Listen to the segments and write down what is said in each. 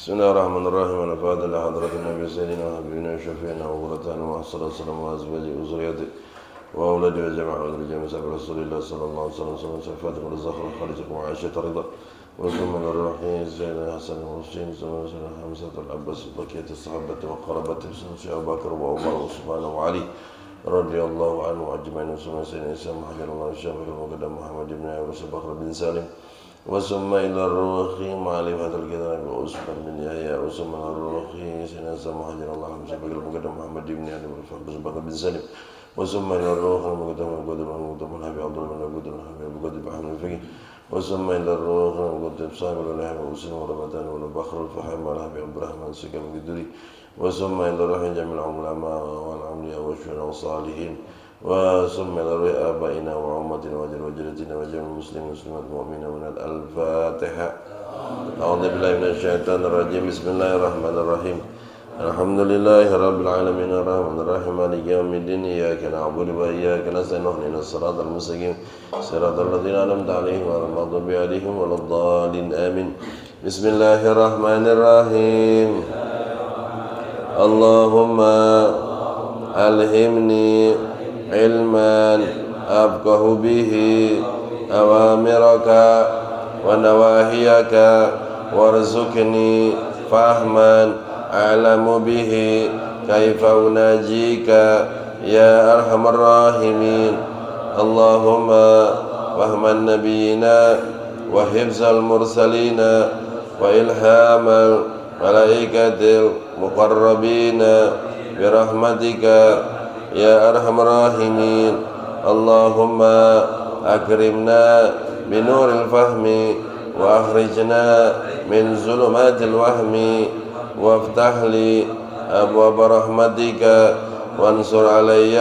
Bismillahirrahmanirrahim. Al-Fatiha ila hadratin Nabi Sayyidina wa habibina wa syafi'ina wa qurratana wa sallallahu wa azwaji wa zuriyati wa awladi wa jama'a wa rujami sahabat Rasulullah sallallahu alaihi wasallam syafaatun wa zakhra khalijakum wa asyata ridha wa summan ar-rahim Sayyidina Hasan wa Hussein sallallahu alaihi wasallam Hamzah al-Abbas baqiyat as-sahabati wa qarabati Sayyidina Abu Bakar wa Umar wa Uthman wa Ali radhiyallahu anhu ajma'in wa Sayyidina Isa Muhammadullah Syafi'ul Muqaddam Muhammad ibn Abi Bakr bin Salim وثم إلى الروح معرفة الكتاب وأسمى بن يحيى وثم إلى الروح سيدنا محمد الله مسبق المقدم محمد بن علي وسبق بن سالم وثم إلى الروح المقدم المقدم الحبيب عبد الله بن المقدم الحبيب المقدم محمد الفقيه وثم إلى الروح المقدم صاحب الولاية وأسن ورمضان والبخر الفحم والحبيب عبد الرحمن سكن القدري وثم إلى الروح جميع العلماء والأنبياء والشهداء والصالحين وثم إلى روح آبائنا وأمتنا وجدتنا وجميع المسلمين والمسلمات المؤمنين من الفاتحة أعوذ بالله من الشيطان الرجيم بسم الله الرحمن الرحيم الحمد لله رب العالمين الرحمن الرحيم مالك يوم الدين إياك نعبد وإياك نستعين اهدنا الصراط المستقيم صراط الذين أنعمت عليهم غير المغضوب عليهم ولا الضالين آمين بسم الله الرحمن الرحيم اللهم ألهمني علما أفقه به أوامرك ونواهيك وارزقني فهما أعلم به كيف أناجيك يا أرحم الراحمين اللهم فهم النبيين وحفظ المرسلين وإلهام الملائكة المقربين برحمتك يا أرحم الراحمين اللهم أكرمنا بنور الفهم وأخرجنا من ظلمات الوهم وافتح لي أبواب رحمتك وانصر علي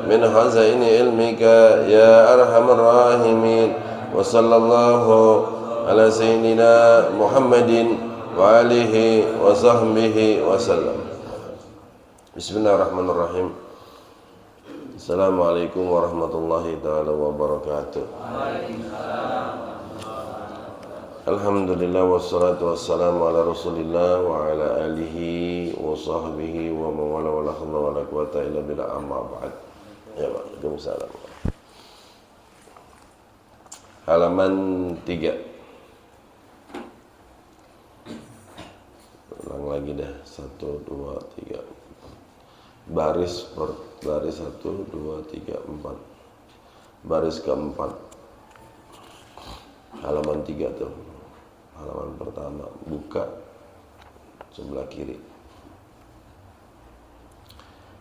من خزائن علمك يا أرحم الراحمين وصلى الله على سيدنا محمد وآله وصحبه وسلم بسم الله الرحمن الرحيم Assalamualaikum warahmatullahi ta'ala wabarakatuh. Alhamdulillah wassalatu wassalamu ala rasulillah wa ala alihi wa sahbihi wa mawala wa la khalla wa la quwata illa billah amma ba'd. Ya, Waalaikumsalam. Halaman 3. Ulang lagi dah. 1, 2, 3. Baris 1, 2, 3, 4. Baris keempat. Halaman 3 tuh. Halaman pertama. Buka sebelah kiri.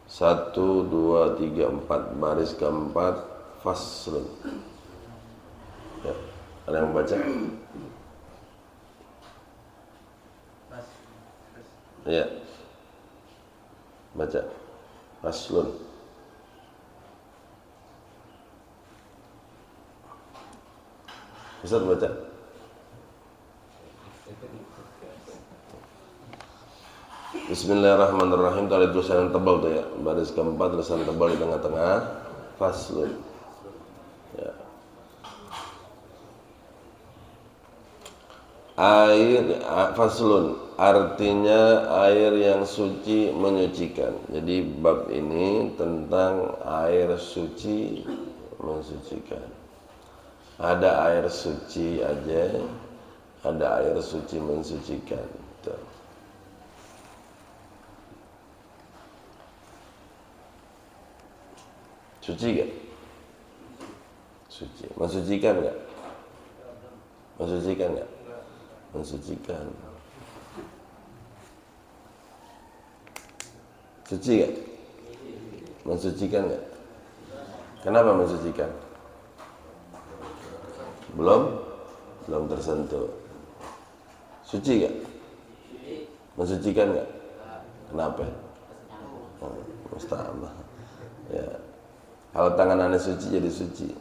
1, 2, 3, 4. Baris keempat. Faslun. Ya. Ada yang baca? Ya. Baca. Faslun. Ustaz baca. Bismillahirrahmanirrahim. Tadi tulisan yang tebal tuh ya. Baris keempat tulisan tebal di tengah-tengah. Faslun. Ya. Air faslun artinya air yang suci menyucikan. Jadi bab ini tentang air suci mensucikan. Ada air suci aja, ada air suci mensucikan. Tuh. Suci gak? Suci. Mensucikan gak? Mensucikan gak? Mensucikan. Suci gak? Mensucikan gak? Kenapa mensucikan? Belum tersentuh. Suci gak? Mensucikan gak? Kenapa? Mustahil. Ya. Kalau tangan Anda suci jadi suci.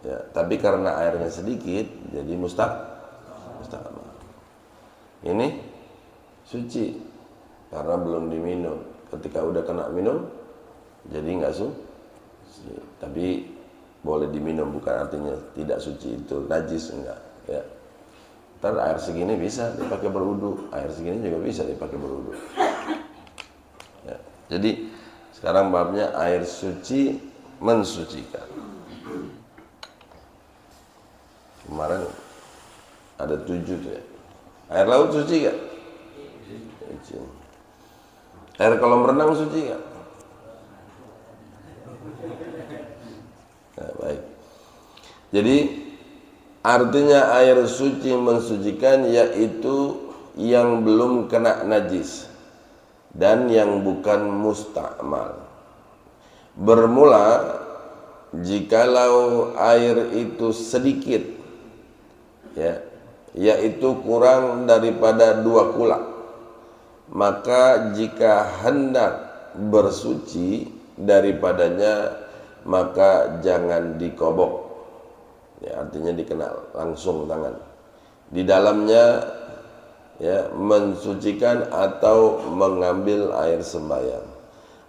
Ya, tapi karena airnya sedikit jadi mustahil. Ini suci karena belum diminum. Ketika udah kena minum jadi nggak suci. Tapi boleh diminum, bukan artinya tidak suci itu najis, enggak ya. Ntar air segini bisa dipakai berwudu, air segini juga bisa dipakai berwudu. Ya. Jadi sekarang babnya air suci mensucikan. Kemarin ada 7 tuh ya. Air laut suci gak? Suci. Air kolam renang suci gak? Nah, baik. Jadi artinya air suci mensucikan yaitu yang belum kena najis dan yang bukan mustakmal. Bermula jikalau air itu sedikit, ya, yaitu kurang daripada 2 kula, maka jika hendak bersuci daripadanya maka jangan dikobok, ya, artinya dikenal langsung tangan di dalamnya, ya, mensucikan atau mengambil air sembahyang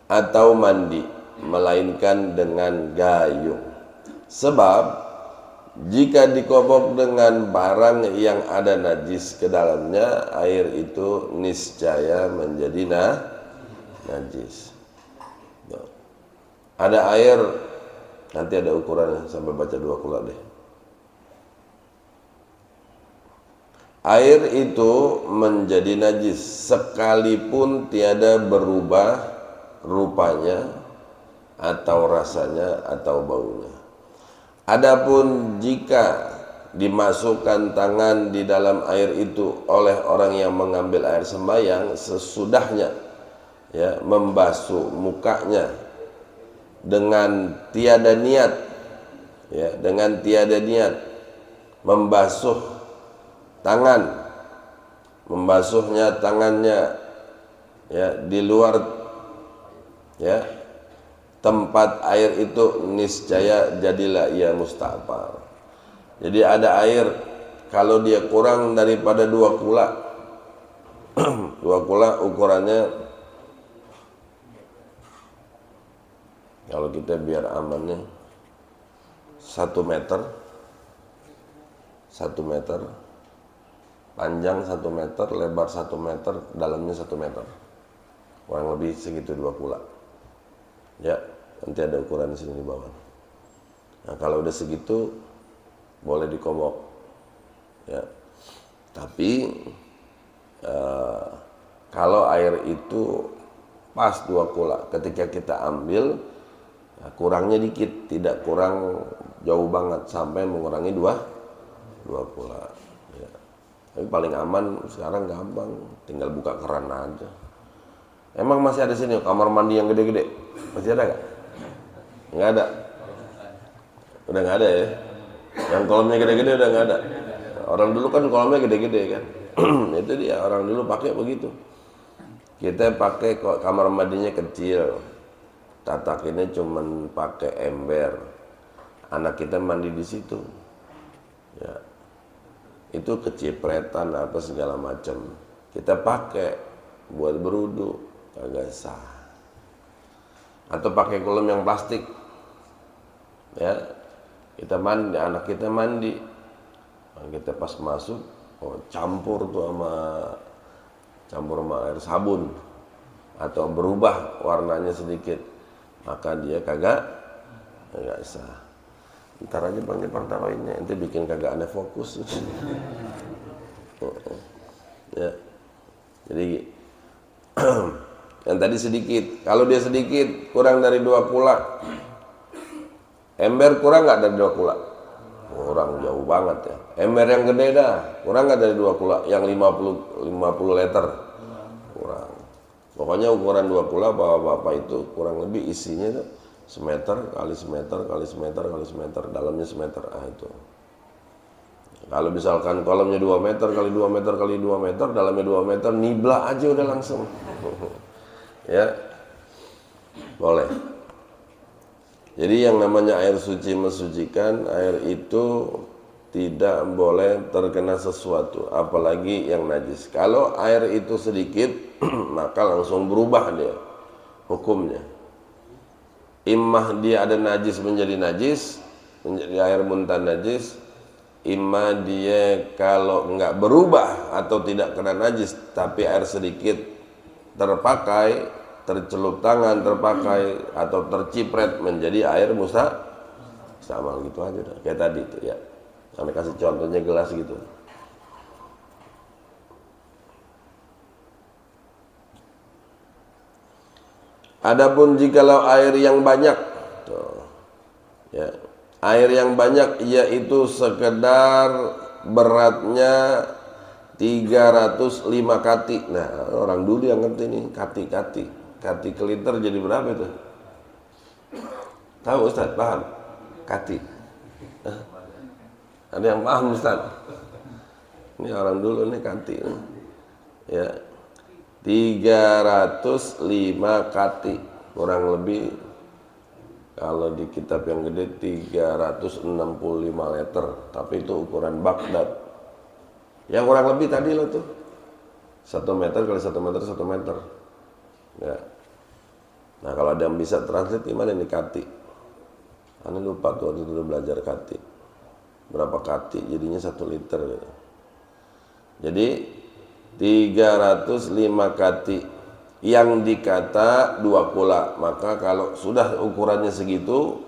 atau mandi, melainkan dengan gayung. Sebab jika dikobok dengan barang yang ada najis ke dalamnya, air itu niscaya menjadi najis. Ada air, nanti ada ukurannya, sampai baca 2 kula deh. Air itu menjadi najis sekalipun tiada berubah rupanya atau rasanya atau baunya. Adapun jika dimasukkan tangan di dalam air itu oleh orang yang mengambil air sembahyang sesudahnya, ya, membasuh mukanya dengan tiada niat, ya, dengan tiada niat membasuh tangan, membasuhnya tangannya, ya, di luar, ya, tempat air itu, niscaya jadilah ia musta'mal. Jadi ada air, kalau dia kurang daripada 2 kula 2 kula ukurannya, kalau kita biar amannya 1 meter, 1 meter, panjang 1 meter, lebar 1 meter, dalamnya 1 meter, kurang lebih segitu 2 kula. Ya, nanti ada ukuran di sini di bawah. Nah, kalau udah segitu boleh dikobok, ya. Tapi kalau air itu pas 2 kula, ketika kita ambil, nah, kurangnya dikit, tidak kurang jauh banget sampai mengurangi 2 kula, ya. Tapi paling aman sekarang gampang, tinggal buka keran aja. Emang masih ada sini kamar mandi yang gede-gede? Masih ada gak? Nggak ada. Udah nggak ada, ya. Yang kolamnya gede-gede udah nggak ada. Orang dulu kan kolamnya gede-gede kan. Itu dia, orang dulu pakai begitu. Kita pakai kamar mandinya kecil, tatakinnya cuman pakai ember. Anak kita mandi di situ, ya. Itu kecipretan apa segala macam. Kita pakai buat berwudu, kagak sah. Atau pakai kolam yang plastik, ya. Kita mandi, anak kita mandi, kita pas masuk, campur sama air sabun atau berubah warnanya sedikit, maka dia kagak sah. Ntar aja Bang Partawainnya, ente bikin kagak aneh fokus. Ya. Jadi yang tadi sedikit, kalau dia sedikit kurang dari 2 kula, ember kurang nggak dari 2 kula? Kurang jauh banget, ya. Ember yang gede dah, kurang nggak dari 2 kula? Yang 50 liter kurang. Pokoknya ukuran 2 kula bapak-bapak itu kurang lebih isinya tuh semeter kali semeter kali semeter kali semeter, dalamnya semeter. Itu. Kalau misalkan kolamnya 2 meter kali 2 meter kali 2 meter, dalamnya 2 meter, nibla aja udah langsung. Ya, boleh. Jadi yang namanya air suci mensucikan, air itu tidak boleh terkena sesuatu, apalagi yang najis. Kalau air itu sedikit, maka langsung berubah dia hukumnya. Imah dia ada najis menjadi air muntah najis, imma dia kalau nggak berubah atau tidak kena najis tapi air sedikit terpakai, tercelup tangan terpakai atau tercipret menjadi air mustamal gitu aja dah. Kayak tadi itu ya. Kami kasih contohnya gelas gitu. Adapun jikalau air yang banyak, tuh, ya, air yang banyak yaitu sekedar beratnya 305 kati. Nah, orang dulu yang ngerti nih kati-kati. Kati ke liter jadi berapa itu? Tahu Ustaz? Paham? Kati. Ada yang paham Ustaz? Ini orang dulu nih kati. Ya. 305 kati. Kurang lebih kalau di kitab yang gede 365 liter. Tapi itu ukuran Baghdad. Yang kurang lebih tadi loh tuh 1 meter kali 1 meter 1 meter ya. Nah kalau ada yang bisa translate gimana ini kati. Ane lupa tuh waktu itu belajar kati berapa kati jadinya 1 liter gitu. Jadi 305 kati yang dikata 2 kula. Maka kalau sudah ukurannya segitu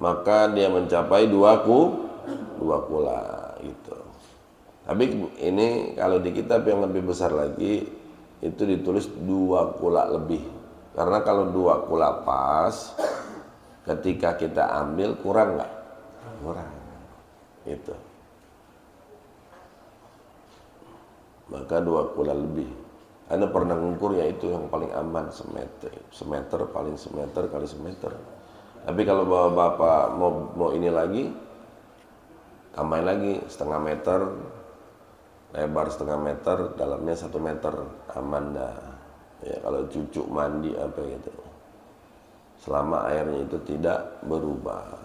maka dia mencapai 2 kula gitu. Tapi ini kalau di kitab yang lebih besar lagi itu ditulis 2 kula lebih. Karena kalau 2 kula pas, ketika kita ambil kurang nggak? Kurang. Itu. Maka 2 kula lebih. Anda pernah ngukur ya itu yang paling aman semeter. Semeter paling semeter kali semeter. Tapi kalau bapak mau ini lagi, tambahin lagi 1/2 meter. Lebar 1/2 meter, dalamnya 1 meter, aman dah. Ya kalau cucu mandi apa gitu. Selama airnya itu tidak berubah.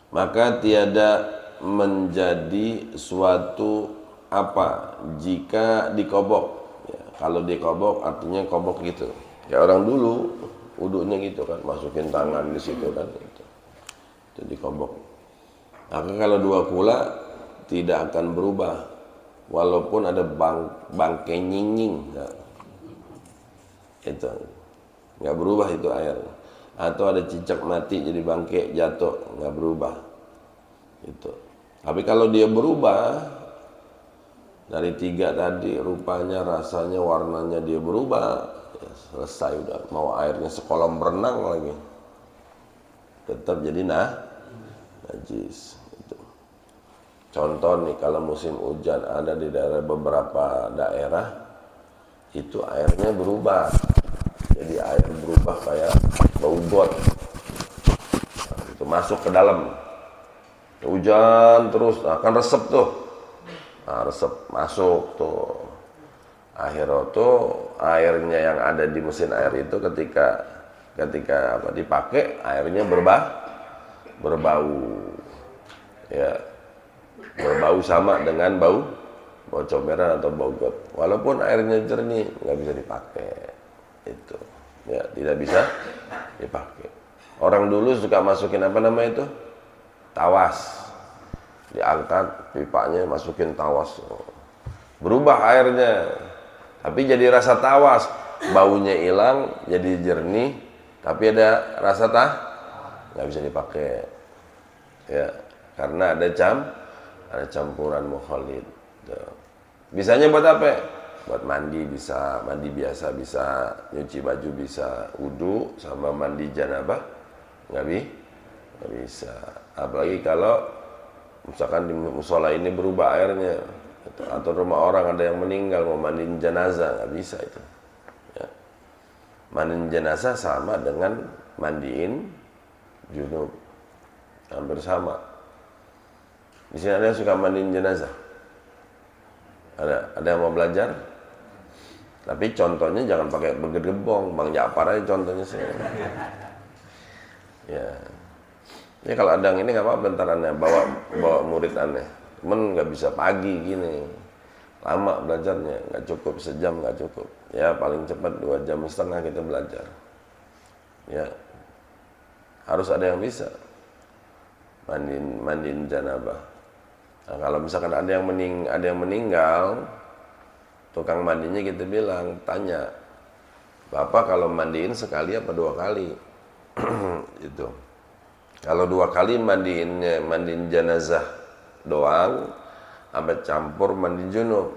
Maka tiada menjadi suatu apa jika dikobok. Ya, kalau dikobok artinya kobok gitu. Ya orang dulu wudunya gitu kan, masukin tangan di situ kan gitu. Itu dikobok. Maka kalau 2 kula tidak akan berubah walaupun ada bangke nyinying ya. Itu nggak berubah itu air. Atau ada cicak mati jadi bangke jatuh nggak berubah itu. Tapi kalau dia berubah dari 3 tadi rupanya, rasanya, warnanya dia berubah ya selesai udah. Mau airnya sekolam berenang lagi tetap jadi najis. Contoh nih kalau musim hujan ada di beberapa daerah itu airnya berubah. Jadi air berubah kayak bau got. Nah, itu masuk ke dalam. Hujan terus, nah, kan resep tuh. Nah, resep masuk tuh. Akhirnya tuh airnya yang ada di mesin air itu ketika apa dipakai airnya berbau. Ya. Berbau sama dengan bau comberan atau bau got. Walaupun airnya jernih nggak bisa dipakai. Itu ya tidak bisa dipakai. Orang dulu suka masukin apa nama itu? Tawas. Diangkat pipanya masukin tawas. Berubah airnya. Tapi jadi rasa tawas. Baunya hilang jadi jernih. Tapi ada rasa nggak bisa dipakai. Ya, karena ada campuran mukhalid. Bisanya buat apa? Buat mandi bisa, mandi biasa bisa, nyuci baju bisa, wudu sama mandi janabah nggak bisa. Apalagi kalau misalkan di musola ini berubah airnya, atau rumah orang ada yang meninggal mau mandiin jenazah nggak bisa itu. Ya. Mandiin jenazah sama dengan mandiin junub, hampir sama. Di sini ada yang suka mandiin jenazah? Ada yang mau belajar? Tapi contohnya jangan pakai bergedebong, Bang Ja'far aja contohnya sih. Ya. Ini kalau ada yang ini nggak apa-apa bentar aneh bawa murid aneh. Cuman nggak bisa pagi gini. Lama belajarnya, nggak cukup sejam nggak cukup. Ya paling cepat 2,5 jam kita belajar. Ya. Harus ada yang bisa. mandiin janabah. Nah, kalau misalkan ada yang meninggal, tukang mandinya kita bilang, tanya, Bapak kalau mandiin sekali apa 2 kali? Itu. Kalau 2 kali mandiin jenazah doang, sampai campur mandi junub.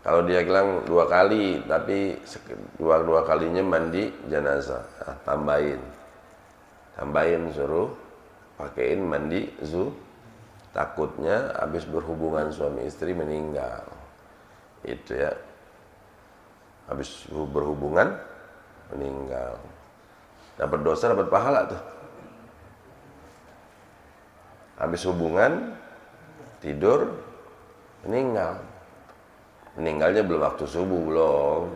Kalau dia bilang 2 kali, tapi dua kalinya mandi jenazah, nah, tambahin suruh pakein mandi takutnya habis berhubungan suami istri meninggal, itu ya, habis berhubungan meninggal, dapat dosa dapat pahala tuh. Habis hubungan tidur meninggalnya belum waktu subuh belum.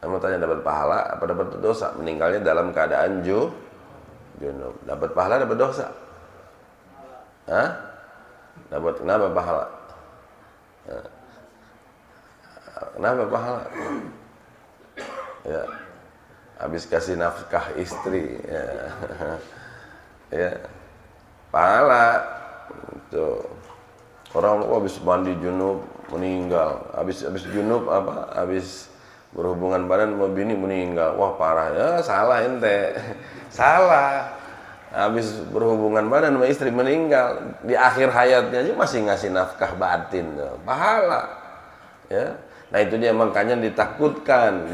Kamu tanya dapat pahala apa dapat dosa? Meninggalnya dalam keadaan junub. Dapat pahala dapat dosa? Hah? Dapat kenapa pahala? Kenapa pahala? Ya, habis kasih nafkah istri, ya, ya, pahala. Tuh. Orang habis mandi junub meninggal, habis junub apa? Habis berhubungan badan sama bini meninggal. Wah, parah ya, salah ente. Salah. Habis berhubungan badan sama istri meninggal, di akhir hayatnya aja masih ngasih nafkah batin, pahala. Ya. Nah, itu dia makanya ditakutkan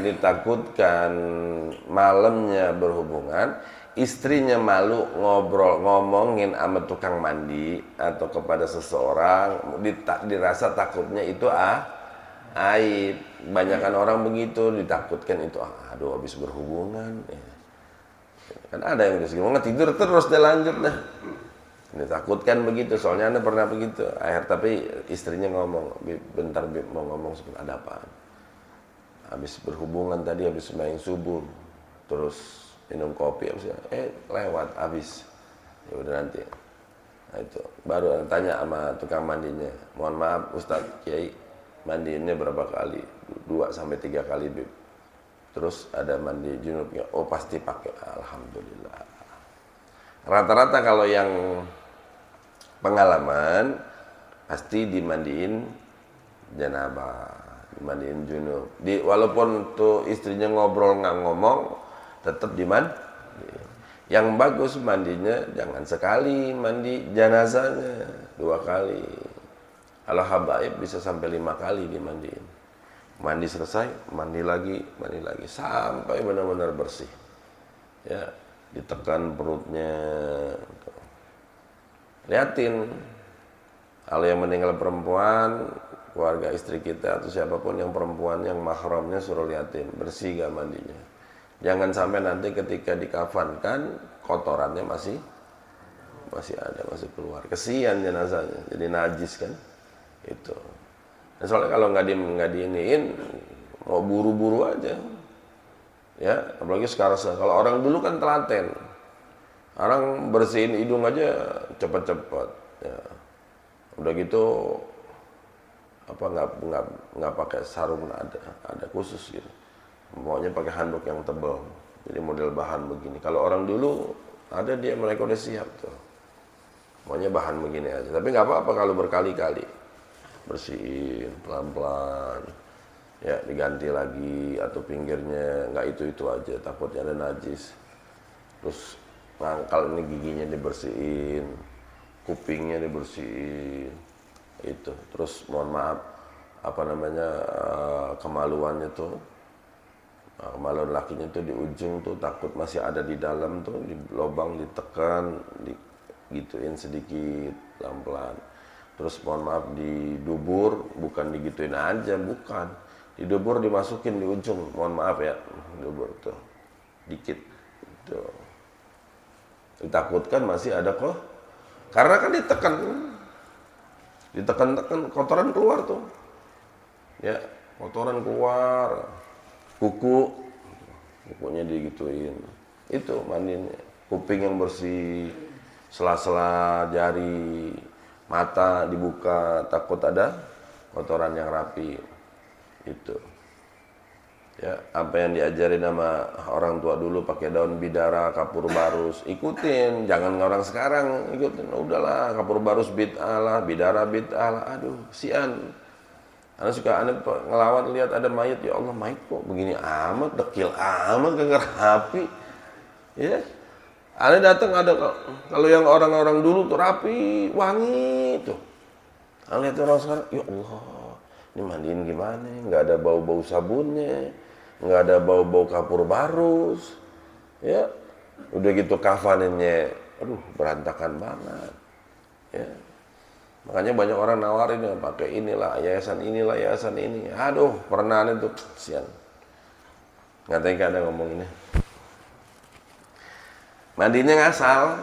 malamnya berhubungan, istrinya malu ngomongin sama tukang mandi atau kepada seseorang, dirasa takutnya itu aib. Banyakan orang begitu, ditakutkan itu aduh habis berhubungan. Kan ada yang udah tidur terus dia lanjut dah. Ditakutkan begitu, soalnya Anda pernah begitu. Tapi istrinya ngomong, bentar mau ngomong sebentar, ada apaan? Habis berhubungan tadi, habis main subuh, terus minum kopi, lewat habis. Ya udah nanti. Nah itu baru tanya sama tukang mandinya, mohon maaf Ustadz Kiai, mandiinnya berapa kali? 2 sampai 3 kali, Bib. Terus ada mandi junubnya, oh pasti pakai, alhamdulillah. Rata-rata kalau yang pengalaman pasti dimandiin janabah, dimandiin junub. Walaupun tuh istrinya ngobrol nggak ngomong, tetap dimandi. Yang bagus mandinya jangan sekali mandi jenazahnya, 2 kali. Kalau habaib bisa sampai 5 kali dimandiin. Mandi selesai, mandi lagi sampai benar-benar bersih. Ya, ditekan perutnya. Liatin, kalau yang meninggal perempuan, keluarga istri kita atau siapapun yang perempuan yang mahramnya suruh liatin bersih gak mandinya. Jangan sampai nanti ketika dikafankan kotorannya masih ada, masih keluar. Kesian jenazahnya, jadi najis kan. Itu. Nah, soalnya kalau nggak diiniin, mau buru-buru aja. Ya, apalagi sekarang kalau orang dulu kan telaten. Orang bersihin hidung aja cepet-cepet. Ya. Udah gitu nggak pakai sarung, ada khusus gitu. Maunya pakai handuk yang tebal. Jadi model bahan begini. Kalau orang dulu ada mereka udah siap tuh. Maunya bahan begini aja. Tapi nggak apa-apa kalau berkali-kali. Bersihin pelan-pelan. Ya, diganti lagi atau pinggirnya nggak itu aja, takutnya ada najis. Terus mangkal ini giginya dibersihin, kupingnya dibersihin. Itu. Terus mohon maaf, kemaluannya tuh, kemaluan lakinya tuh di ujung tuh takut masih ada di dalam tuh, di lubang ditekan, digituin sedikit pelan-pelan. Terus mohon maaf di dubur, bukan digituin aja, bukan. Di dubur dimasukin di ujung, mohon maaf ya, dubur tuh dikit. Tuh. Ditakutkan masih ada kok. Karena kan ditekan kotoran keluar tuh. Ya, kotoran keluar. Kukunya digituin. Itu mandinya. Kuping yang bersih, sela-sela jari, mata dibuka, takut ada kotoran yang rapi. Itu. Ya, apa yang diajarin sama orang tua dulu pakai daun bidara, kapur barus, ikutin. Jangan orang sekarang ikutin. Udahlah, kapur barus bid'ah lah, bidara bid'ah lah. Aduh, sian. Anak suka aneh ngelawat lihat ada mayat, ya Allah mayat kok begini amat, dekil amat, kagak rapi. Ya. Aneh datang ada kalau yang orang-orang dulu tuh rapi, wangi tuh. Aneh lihat orang sekarang, ya Allah, ini mandiin gimana? Nggak ada bau-bau sabunnya, nggak ada bau-bau kapur barus, ya. Udah gitu kafaninnya, aduh berantakan banget, ya. Makanya banyak orang nawarin ya, pakai inilah yayasan ini. Aduh, pernah itu sian. Nggak tega ada ngomong ini. Mandinya ngasal.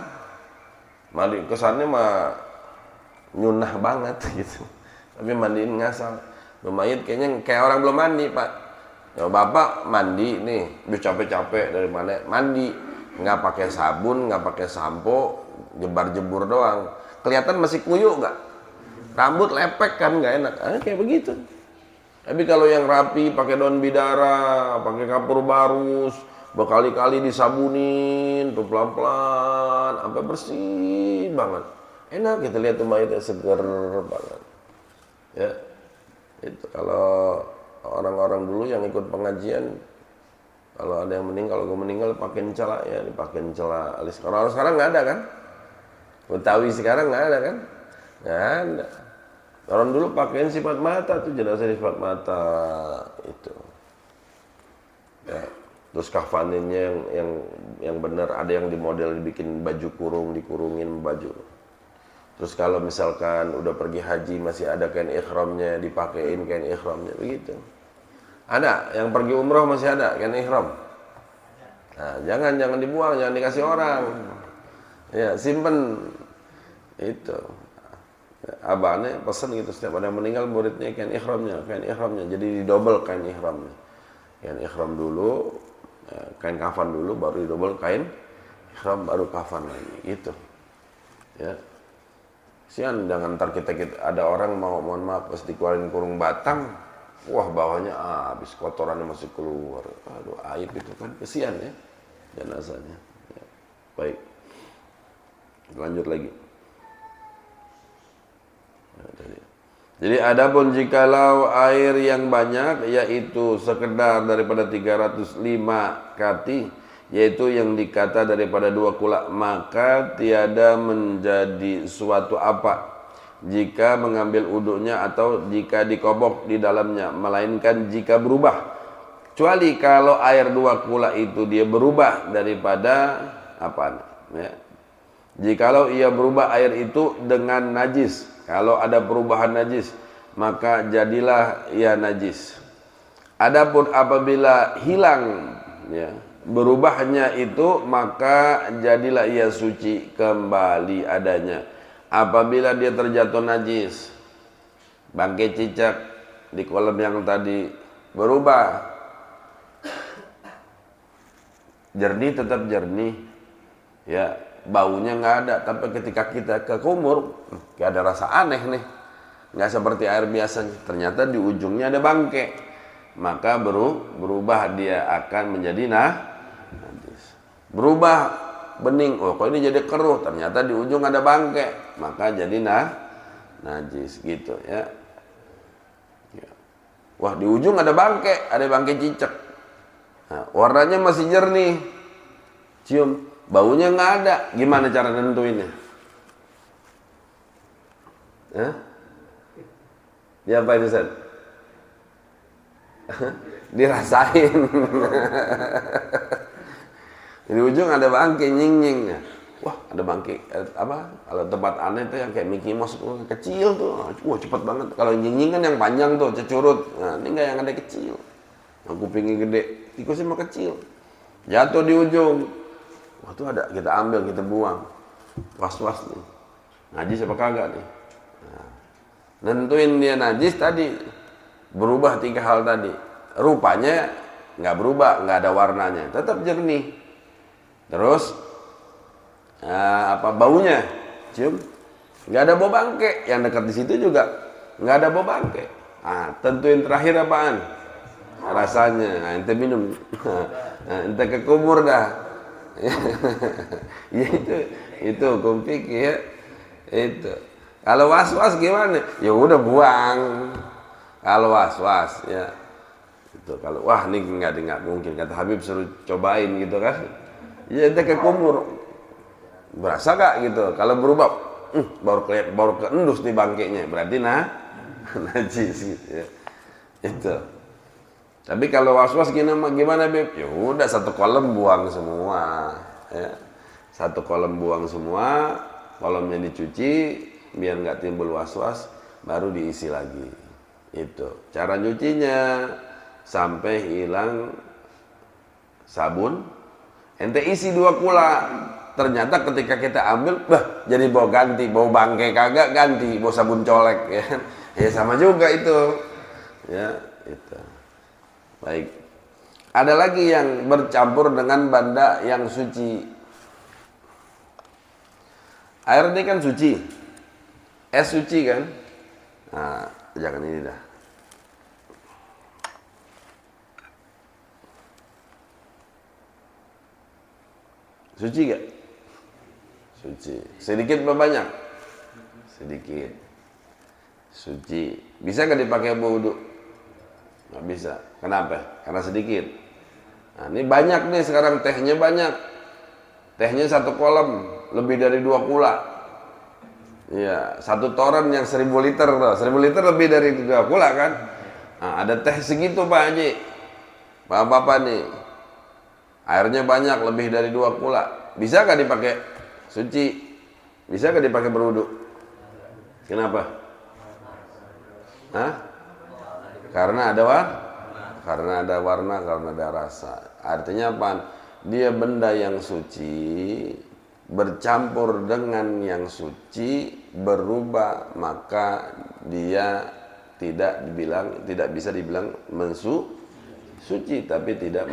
Mandi kesannya mah nyunah banget gitu. Tapi mandiin ngasal. Lumayan kayaknya kayak orang belum mandi, Pak. Ya, Bapak mandi nih, habis capek-capek dari mana? Mandi. Nggak pakai sabun, nggak pakai sampo, jebar-jebur doang. Kelihatan masih kuyuk nggak? Rambut lepek kan nggak enak, kayak begitu. Tapi kalau yang rapi, pakai daun bidara, pakai kapur barus, berkali-kali disabunin, tuh pelan-pelan, sampai bersih banget. Enak kita lihat tuh mayatnya seger banget. Ya, itu kalau orang-orang dulu yang ikut pengajian, kalau ada yang meninggal, kalau gue meninggal pakai celak ya, dipakai celak alis. Orang sekarang nggak ada kan? Betawi sekarang nggak ada kan? Nggak ada. Orang dulu pakaiin sifat mata tuh, jenazah sifat mata itu. Ya. Terus kafaninnya yang benar, ada yang di model dibikin baju kurung, dikurungin baju. Terus kalau misalkan udah pergi haji masih ada kain ihramnya, dipakein kain ihramnya begitu. Ada yang pergi umroh masih ada kain ihram. Nah, jangan dibuang, jangan dikasih orang. Ya, simpen itu. Abahnya pesan gitu, setiap ada yang meninggal muridnya kain ihramnya, jadi didobel kain ihramnya. Kain ihram dulu, kain kafan dulu, baru didobel kain ihram, baru kafan lagi gitu. Ya. Sian, jangan ntar kita ada orang mau, mohon maaf, pas dikeluarin kurung batang, wah bawahnya habis kotorannya masih keluar. Aduh, aib itu kan, kesian ya jenazahnya. Ya. Baik. Lanjut lagi. Jadi adapun jikalau air yang banyak, yaitu sekedar daripada 305 kati, yaitu yang dikata daripada 2 kulak, maka tiada menjadi suatu apa jika mengambil uduknya atau jika dikobok di dalamnya, melainkan jika berubah. Kecuali kalau air 2 kulak itu dia berubah daripada apa? Ya. Jikalau ia berubah air itu dengan najis, kalau ada perubahan najis, maka jadilah ia najis. Adapun apabila hilang ya, berubahnya itu, maka jadilah ia suci kembali adanya. Apabila dia terjatuh najis, bangkai cicak di kolam yang tadi berubah, jernih tetap jernih, ya baunya nggak ada. Tapi ketika kita ke kumur, kayak ada rasa aneh nih, nggak seperti air biasanya. Ternyata di ujungnya ada bangkai, maka berubah dia akan menjadi najis. Berubah bening, oh kok ini jadi keruh, ternyata di ujung ada bangkai, maka jadi najis gitu ya. Wah, di ujung ada bangkai cicak. Nah, warnanya masih jernih, cium, baunya nggak ada. Gimana cara nentuinnya? Diapain Ustaz? Dirasain. Di ujung ada bangkai nying-nying. Wah, ada bangkai apa? Kalau tempat aneh tuh yang kayak Mickey Mouse kecil tuh. Wah, cepet banget. Kalau nying-nying kan yang panjang tuh, cecurut. Nah, ini enggak yang ada kecil. Yang kupingnya gede, tikusnya mah kecil. Jatuh di ujung. Wah, tuh ada, kita ambil, kita buang. Was-was nih. Najis apa kagak nih? Nah, nentuin dia najis tadi. Berubah 3 hal tadi. Rupanya nggak berubah, nggak ada warnanya, tetap jernih. Terus baunya, cium, nggak ada bau bangkai. Yang dekat di situ juga nggak ada bau bangkai. Tentuin terakhir apaan? rasanya. Nah, ente minum. Nah, ente kekumur dah. Ya itu hukum fikih ya. Itu. Kalau was-was gimana? Ya udah buang. Kalau was-was ya. Itu kalau wah ini nggak mungkin, kata Habib suruh cobain gitu kan. Ya ente kekumur. Berasa gak gitu? Kalau berubah baru keendus di bangkainya, berarti najis gitu ya. Itu. Tapi kalau was-was gimana Beb? Ya udah satu kolam buang semua ya. Satu kolam buang semua, kolamnya dicuci biar nggak timbul was-was, baru diisi lagi. Itu. Cara nyucinya sampai hilang sabun, ente isi 2 kula. Ternyata ketika kita ambil, jadi bau ganti, bau bangkai kagak ganti, bau sabun colek ya. Ya sama juga itu. Ya, itu. Baik. Ada lagi yang bercampur dengan benda yang suci. Air ini kan suci. Es suci kan? Nah, jangan ini dah. Suci gak? Suci. Sedikit apa banyak? Sedikit. Suci. Bisa gak dipakai wudu? Nggak bisa. Kenapa? Karena sedikit. Nah, ini banyak nih sekarang, tehnya banyak. Tehnya 1 kolam, lebih dari 2 kula. Iya, 1 toren yang 1000 liter loh. 1000 liter lebih dari 2 kula kan? Nah, ada teh segitu Pak Haji. Bapak-bapak nih. Airnya banyak, lebih dari 2 kula. Bisa gak dipakai suci? Bisa gak dipakai berwudu? Kenapa? Hah? Karena ada warna, karena ada rasa. Artinya apa? Dia benda yang suci bercampur dengan yang suci, berubah, maka dia tidak bisa dibilang suci, tapi tidak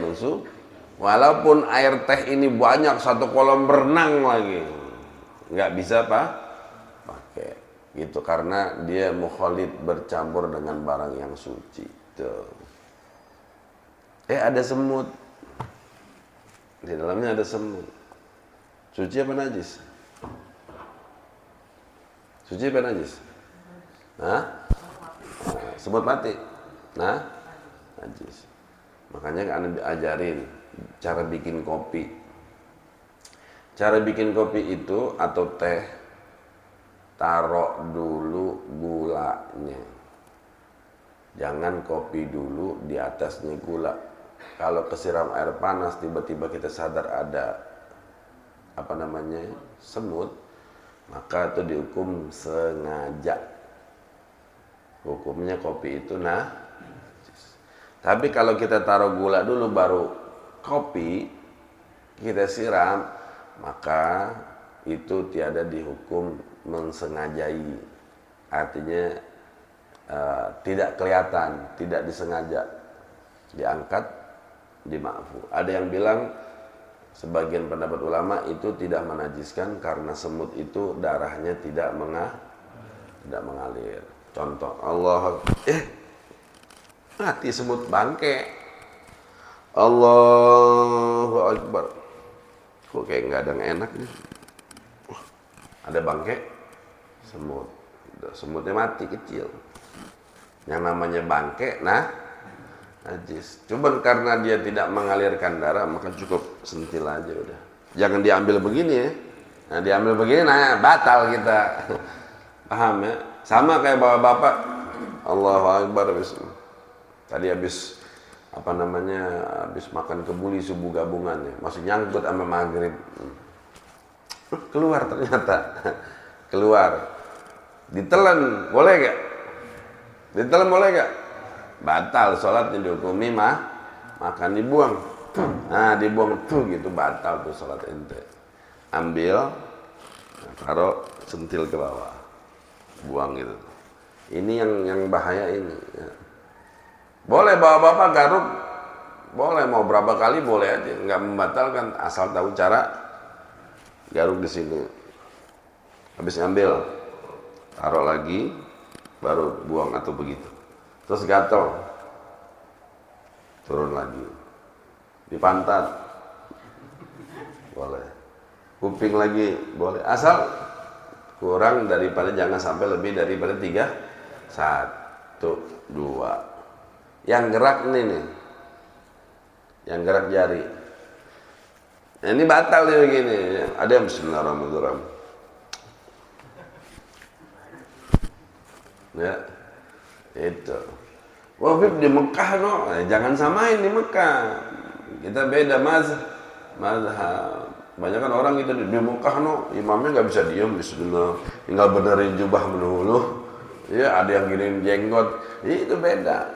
walaupun air teh ini banyak, 1 kolam berenang lagi, nggak bisa pakai gitu, karena dia mukhalid, bercampur dengan barang yang suci. Tuh. Ada semut di dalamnya, ada semut. Suci apa najis? Suci apa najis? Hah? Semut mati. Najis. Makanya Anda diajarin cara bikin kopi. Cara bikin kopi itu atau teh, taruh dulu gulanya. Jangan kopi dulu, di atasnya gula. Kalau kesiram air panas, tiba-tiba kita sadar ada semut, maka itu dihukum sengaja. Hukumnya kopi itu tapi kalau kita taruh gula dulu baru kopi kita siram, maka itu tiada dihukum mensengajai. Artinya tidak kelihatan, tidak disengaja, diangkat, dimaafu. Ada yang bilang, sebagian pendapat ulama itu tidak menajiskan karena semut itu darahnya tidak mengalir. Contoh, mati semut bangke. Allahu Akbar. Kok kayak nggak ada yang enak nih. Ada bangke semut. Semutnya mati kecil. Yang namanya bangke najis. Cuman karena dia tidak mengalirkan darah, maka cukup sentil aja udah. Jangan diambil begini ya. Nah, diambil begini batal kita. Paham ya? Sama kayak bapak-bapak. Allahu Akbar. Tadi habis habis makan kebuli subuh gabungan ya, masih nyangkut sama maghrib. Keluar ternyata. Keluar. Ditelan boleh gak? Ditelan boleh gak? Batal sholatnya, dihukumi makan dibuang. Nah, dibuang tuh gitu, batal tuh sholat ente. Ambil, taruh sentil ke bawah, buang gitu. Ini yang bahaya ini ya. Boleh bapak-bapak garuk, boleh mau berapa kali boleh aja, nggak membatalkan, asal tahu cara garuk di sini. Habis ngambil, taruh lagi, baru buang atau begitu. Terus gatel. turun lagi. Di pantat boleh, kuping lagi boleh, asal kurang daripada, jangan sampai lebih daripada 3. 1, 2. Yang gerak nih, yang gerak jari. Nah, ini batal nih begini. Ada yang bismillahirrahmanirrahim. Ya, itu. Wafib di Mekah no, jangan samain di Mekah. Kita beda mazhab. Banyak kan orang itu di Mekah no, imamnya nggak bisa diem, bismillah, tinggal benerin jubah melulu. Ya, ada yang giniin jenggot. Itu beda.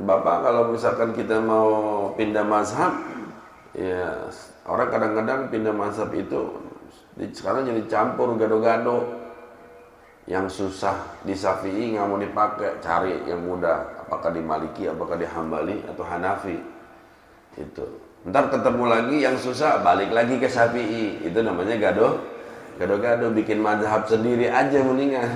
Bapak kalau misalkan kita mau pindah mazhab, ya orang kadang-kadang pindah mazhab itu sekarang jadi campur gado-gado. Yang susah di Syafi'i nggak mau dipakai, cari yang mudah, apakah di Maliki, apakah di Hambali atau Hanafi. Itu ntar ketemu lagi yang susah, balik lagi ke Syafi'i. Itu namanya gado-gado, bikin mazhab sendiri aja mendingan.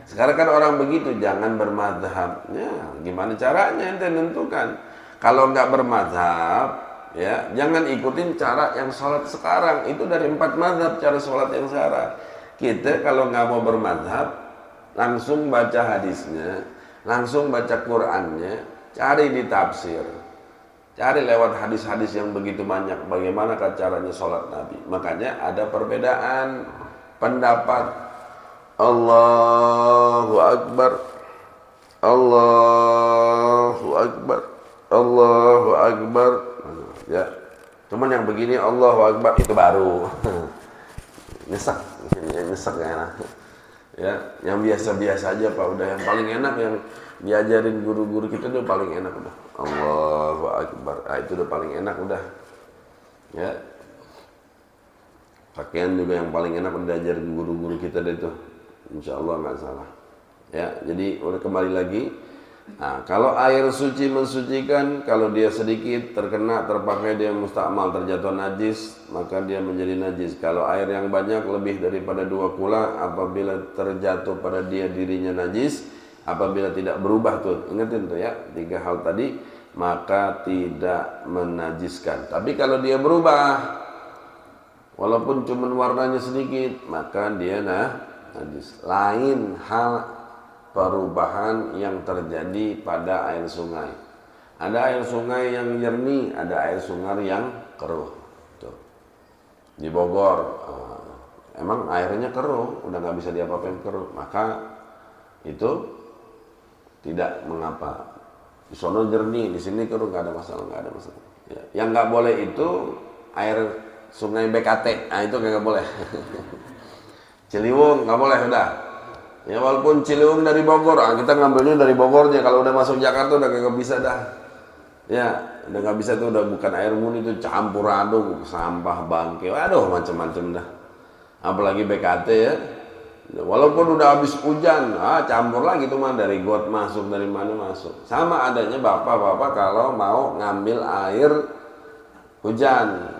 Sekarang kan orang begitu, jangan bermazhab. Ya, gimana caranya ente tentukan. Kalau nggak bermazhab, ya jangan ikutin cara yang sholat sekarang. Itu dari 4 mazhab cara sholat yang sekarang. Kita kalau nggak mau bermazhab, langsung baca hadisnya, langsung baca Qur'annya, cari di tafsir, cari lewat hadis-hadis yang begitu banyak bagaimana caranya sholat Nabi. Makanya ada perbedaan pendapat. Allahu Akbar, Allahu Akbar, Allahu Akbar. Ya, cuman yang begini Allahu Akbar itu baru nyesek enak. Ya, yang biasa-biasa aja Pak, udah yang paling enak yang diajarin guru-guru kita udah paling enak udah. Allahu Akbar. Itu udah paling enak udah. Ya. Pakaian juga yang paling enak udah diajarin guru-guru kita deh itu. Insyaallah nggak salah. Ya, jadi udah kembali lagi. Nah, kalau air suci mensucikan, kalau dia sedikit terkena, terpakai, dia mustakmal, terjatuh najis, maka dia menjadi najis. Kalau air yang banyak lebih daripada 2 kula, apabila terjatuh pada dia dirinya najis. Apabila tidak berubah tuh, ingetin tuh ya, 3 hal tadi, maka tidak menajiskan. Tapi kalau dia berubah, walaupun cuma warnanya sedikit, maka dia najis. Lain hal perubahan yang terjadi pada air sungai. Ada air sungai yang jernih, ada air sungai yang keruh. Tuh. Di Bogor, emang airnya keruh, udah nggak bisa diapa-apain keruh, maka itu tidak mengapa. Di sono jernih, di sini keruh, nggak ada masalah, nggak ada masalah. Ya. Yang nggak boleh itu air sungai BKT, itu nggak boleh. Ciliwung nggak boleh udah. Ya walaupun Ciliwung dari Bogor, kita ngambilnya dari Bogornya. Kalau udah masuk Jakarta udah kagak bisa dah. Ya, udah nggak bisa tuh, udah bukan air murni, itu campur aduk, sampah, bangke, aduh macam-macam dah. Apalagi BKT ya. Walaupun udah habis hujan, campur lagi tuh mah, dari got masuk, dari mana masuk. Sama adanya bapak-bapak kalau mau ngambil air hujan.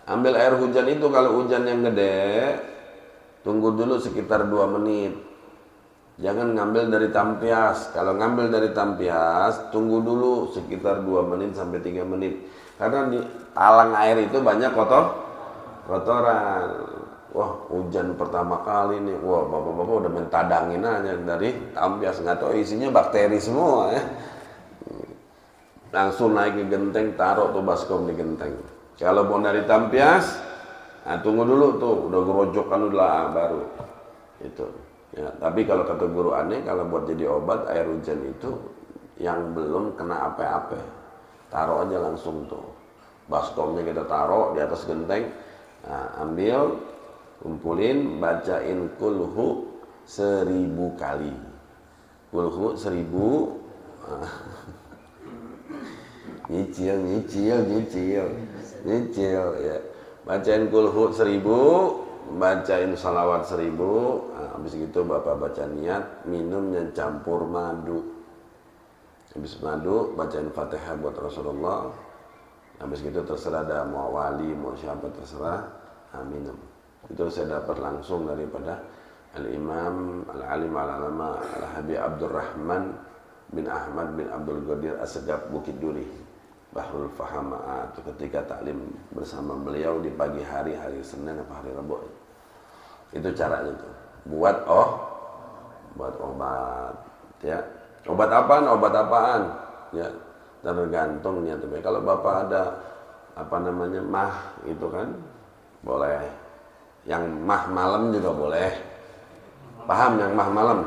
Ambil air hujan itu kalau hujan yang gede, tunggu dulu sekitar 2 menit. Jangan ngambil dari tampias. Kalau ngambil dari tampias, tunggu dulu sekitar 2 menit sampai 3 menit. Karena di talang air itu banyak kotoran. Wah, hujan pertama kali nih. Wah, bapak-bapak udah mentadangin aja dari tampias. Nggak tahu isinya bakteri semua ya. Langsung naik ke genteng, taruh tuh baskom di genteng. Kalau mau dari tampias, tunggu dulu tuh, udah gerojokan udah baru. Itu. Ya, tapi kalau kata guru aneh, kalau buat jadi obat air hujan itu yang belum kena apa-apa, taruh aja langsung tuh. Baskomnya kita taruh di atas genteng, ambil, kumpulin, bacain kulhu 1000 kali. Kulhu 1000, nyicil ya. Bacain kulhu 1000, bacain salawat 1000, habis gitu bapak baca niat, minumnya campur madu. Habis madu, bacain Fatihah buat Rasulullah. Habis gitu terserah ada mau wali, mau siapa terserah, minum. Itu saya dapat langsung daripada Al-Imam Al-Alim Al-Alama Al-Habib Abdurrahman bin Ahmad bin Abdul Qadir As-Segaf Bukit Duri. Bahrul Fahamaat ketika taklim bersama beliau di pagi hari Senin apa hari Rabu. Itu caranya tuh. Buat obat ya. Obat apaan? Ya, tergantung niatnya. Kalau Bapak ada mah itu kan boleh. Yang mah malam juga boleh. Paham yang mah malam?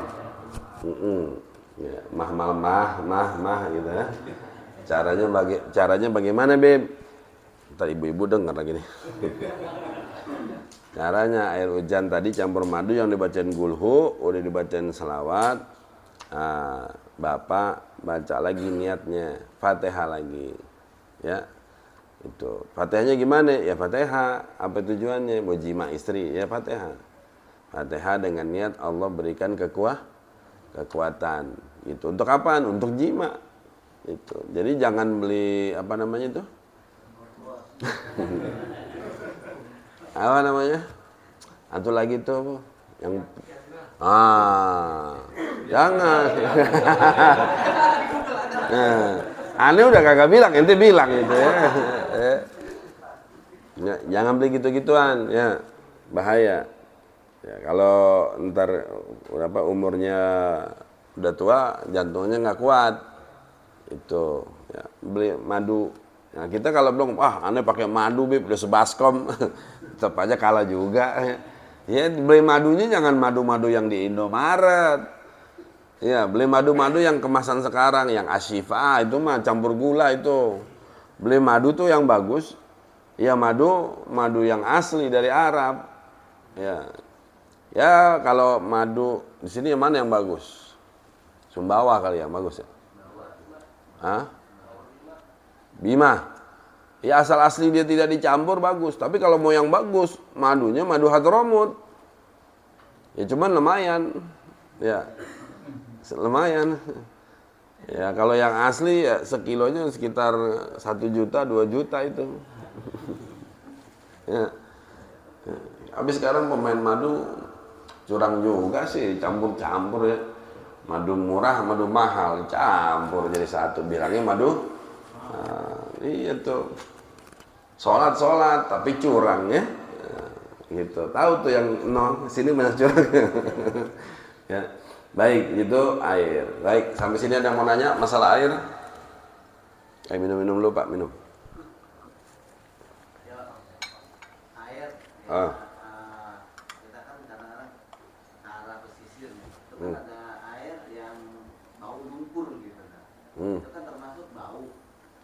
Ya, mah malam mah gitu ya. Caranya bagaimana, Beb? Ntar ibu-ibu dengar lagi nih. Caranya air hujan tadi campur madu yang dibacain gulhu, udah dibacain selawat. Nah, Bapak baca lagi niatnya, Fatihah lagi. Ya. Itu. Fatihahnya gimana? Ya Fatihah. Apa tujuannya? Mau jima istri, ya Fatihah. Fatihah dengan niat Allah berikan kekuatan. Itu. Untuk apaan? Untuk jima. Itu. Jadi jangan beli apa namanya itu? Apa namanya? Atau lagi tuh yang jangan. Nah, aneh udah kagak bilang, ente bilang itu ya. Ya, jangan beli gitu-gituan ya. Bahaya. Ya, kalau ntar umurnya udah tua, jantungnya nggak kuat. Itu ya, beli madu. Nah, kita kalau belum aneh pakai madu, Bib, udah sebaskom. Tetap aja kalah juga. Ya, beli madunya jangan madu-madu yang di Indomaret. Ya, beli madu-madu yang kemasan sekarang, yang Ashifa itu mah campur gula itu. Beli madu tuh yang bagus. Ya, madu yang asli dari Arab. Ya. Ya, kalau madu di sini yang mana yang bagus? Sumbawa kali yang bagus ya. Hah? Bima. Ya asal asli dia tidak dicampur bagus. Tapi kalau mau yang bagus, madunya madu Hadramut. Ya cuman lumayan. Ya. Lumayan. Ya kalau yang asli ya sekilonya sekitar 1 juta, 2 juta itu. Ya. Habis sekarang pemain madu curang juga sih, campur-campur ya. Madu murah, madu mahal, campur jadi satu. Bilangnya madu. Iya tuh. Sholat tapi curang ya. Gitu. Tahu tuh yang sini banyak curang. Ya. Baik, itu air. Baik, sampai sini ada yang mau nanya masalah air? Minum dulu, Pak, minum. Air. Kita kan kadang-kadang arah pesisir nih. Itu kan ada air yang bau lumpur gitu kan. Itu kan termasuk bau.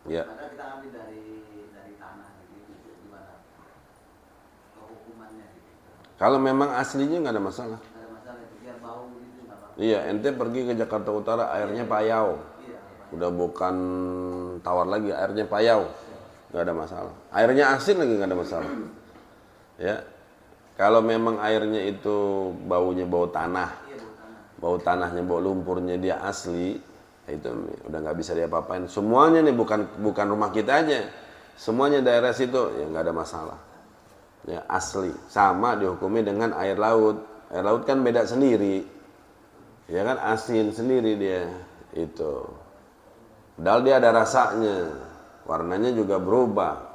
Ya. Padahal kita ambil dari tanah gitu. Gimana kehukumannya gitu. Kalau memang aslinya nggak ada masalah. Nggak ada masalah itu, biar bau gitu nggak apa-apa. Iya, ente pergi ke Jakarta Utara airnya payau. Iya. Udah bukan tawar lagi, airnya payau. Nggak ada masalah. Airnya asin lagi nggak ada masalah. Ya. Kalau memang airnya itu baunya bau tanah. Iya, bau tanah. Bau tanahnya, bau lumpurnya dia asli, itu udah nggak bisa diapa-apain. Semuanya nih bukan rumah kita aja. Semuanya daerah situ ya nggak ada masalah. Ya asli, sama dihukumi dengan air laut. Air laut kan beda sendiri. Ya kan asin sendiri dia itu. Padahal dia ada rasanya. Warnanya juga berubah.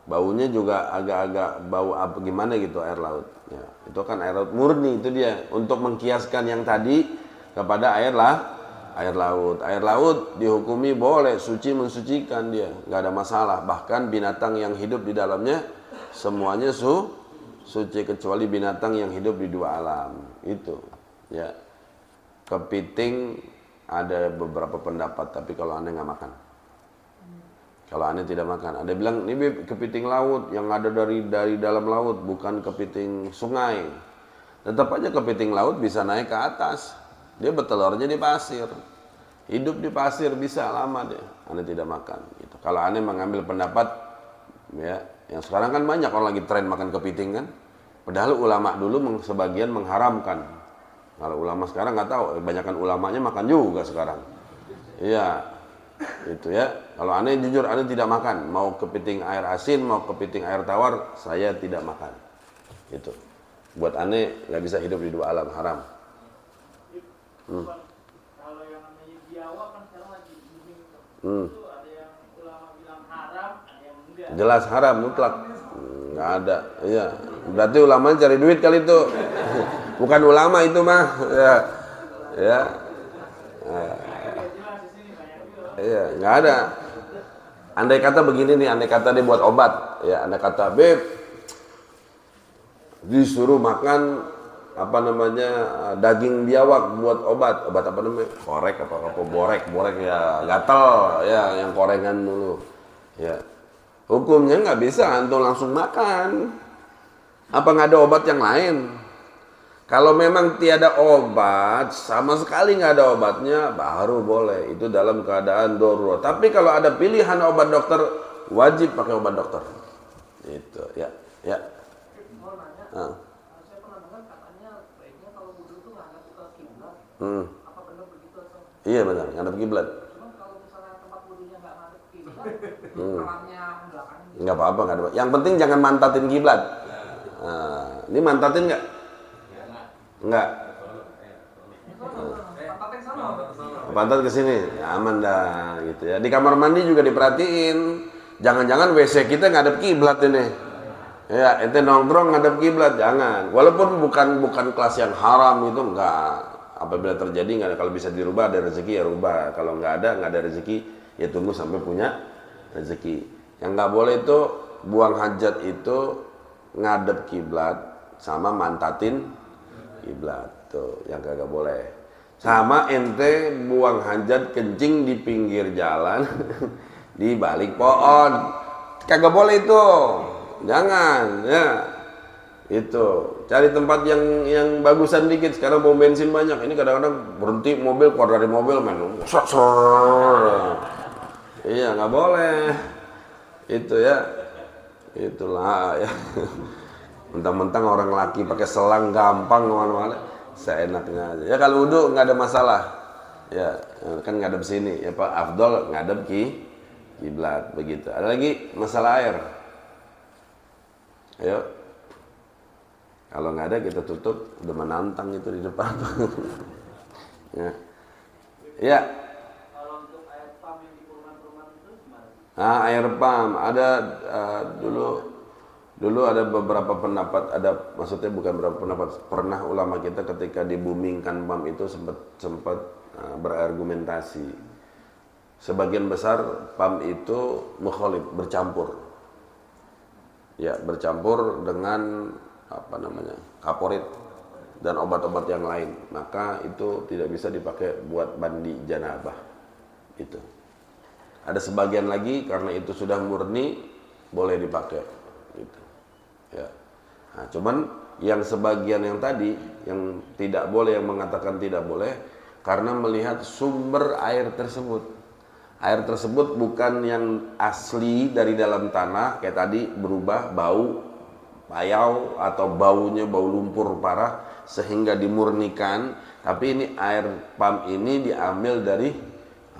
Baunya juga agak-agak bau apa gimana gitu air laut. Ya, itu kan air laut murni itu dia. Untuk mengkiaskan yang tadi kepada air laut. Air laut dihukumi boleh, suci mensucikan dia, nggak ada masalah. Bahkan binatang yang hidup di dalamnya semuanya suci kecuali binatang yang hidup di dua alam. Itu. Ya. Kepiting ada beberapa pendapat, tapi kalau aneh nggak makan. Kalau aneh tidak makan. Ada bilang ini kepiting laut yang ada dari dalam laut, bukan kepiting sungai. Tetap aja kepiting laut bisa naik ke atas. Dia bertelurnya di pasir. Hidup di pasir bisa lama dia. Aneh tidak makan. Gitu. Kalau aneh mengambil pendapat, ya, yang sekarang kan banyak orang lagi tren makan kepiting kan. Padahal ulama dulu sebagian mengharamkan. Kalau ulama sekarang nggak tahu, kebanyakan ulamanya makan juga sekarang. Iya, itu ya. Kalau aneh jujur, aneh tidak makan. Mau kepiting air asin, mau kepiting air tawar, saya tidak makan. Itu. Buat aneh nggak bisa hidup di dua alam, haram. Kalau yang namanya biawak kan sekarang lagi booming tuh. Itu ada yang ulama bilang Jelas haram mutlak. Nggak ada. Iya. Berarti ulama cari duit kali itu. Bukan ulama itu mah. Ya. Ya. Iya, nggak ada. Andai kata begini nih, andai kata dia buat obat, ya, andai kata Beb disuruh makan apa namanya daging biawak buat obat apa namanya, korek apa borek ya, gatal ya, yang korengan dulu, ya. Hukumnya nggak bisa antum langsung makan. Apa nggak ada obat yang lain? Kalau memang tiada obat, sama sekali nggak ada obatnya, baru boleh. Itu dalam keadaan darurat. Tapi kalau ada pilihan obat dokter, wajib pakai obat dokter. Itu, ya, ya. Mau nanya, saya pernah dengar katanya baiknya kalau wudu itu ngadep ke kiblat. Apa benar begitu atau? Iya benar, ngadep kiblat. Cuma kalau misalnya tempat wudunya nggak ngadep kiblat, kolamnya belakang. Nggak apa-apa, nggak ada. Yang penting jangan mantatin kiblat. Ini mantatin nggak? Enggak. Pantat ke sini, ya, aman dah gitu ya. Di kamar mandi juga diperhatiin. Jangan-jangan WC kita ngadep kiblat ini. Ya, ente nongkrong ngadep kiblat, jangan. Walaupun bukan kelas yang haram itu enggak. Apabila terjadi enggak ada, kalau bisa dirubah ada rezeki ya rubah. Kalau enggak ada rezeki ya tunggu sampai punya rezeki. Yang enggak boleh itu buang hajat itu ngadep kiblat sama mantatin kiblat tuh yang kagak boleh. Sama ente buang hajat kencing di pinggir jalan di balik pohon, kagak boleh itu. Jangan ya. Itu cari tempat yang bagusan dikit. Sekarang pom bensin banyak. Ini kadang-kadang berhenti mobil, keluar dari mobil main. Iya nggak boleh. Itu ya. Itulah ya. Mentang-mentang orang laki pakai selang gampang kemana-mana, seenaknya aja. Ya kalau wudu nggak ada masalah, ya kan ngadep sini, ya Pak Afdol ngadep kiblat begitu. Ada lagi masalah air. Ayo, kalau nggak ada kita tutup, udah menantang itu di depan. Ya, ya. Kalau untuk air pump yang di perumahan-perumahan itu gimana? Nah, air pump ada Dulu ada beberapa pendapat, maksudnya bukan beberapa pendapat, pernah ulama kita ketika dibumingkan PAM itu sempat berargumentasi. Sebagian besar PAM itu mukhalif, bercampur. Ya, bercampur dengan apa namanya? Kaporit dan obat-obat yang lain. Maka itu tidak bisa dipakai buat mandi janabah. Itu. Ada sebagian lagi karena itu sudah murni boleh dipakai. Gitu. Ya. Nah, cuman yang sebagian yang tadi yang tidak boleh, yang mengatakan tidak boleh karena melihat sumber air tersebut. Air tersebut bukan yang asli dari dalam tanah kayak tadi berubah bau payau atau baunya bau lumpur parah sehingga dimurnikan, tapi ini air pam ini diambil dari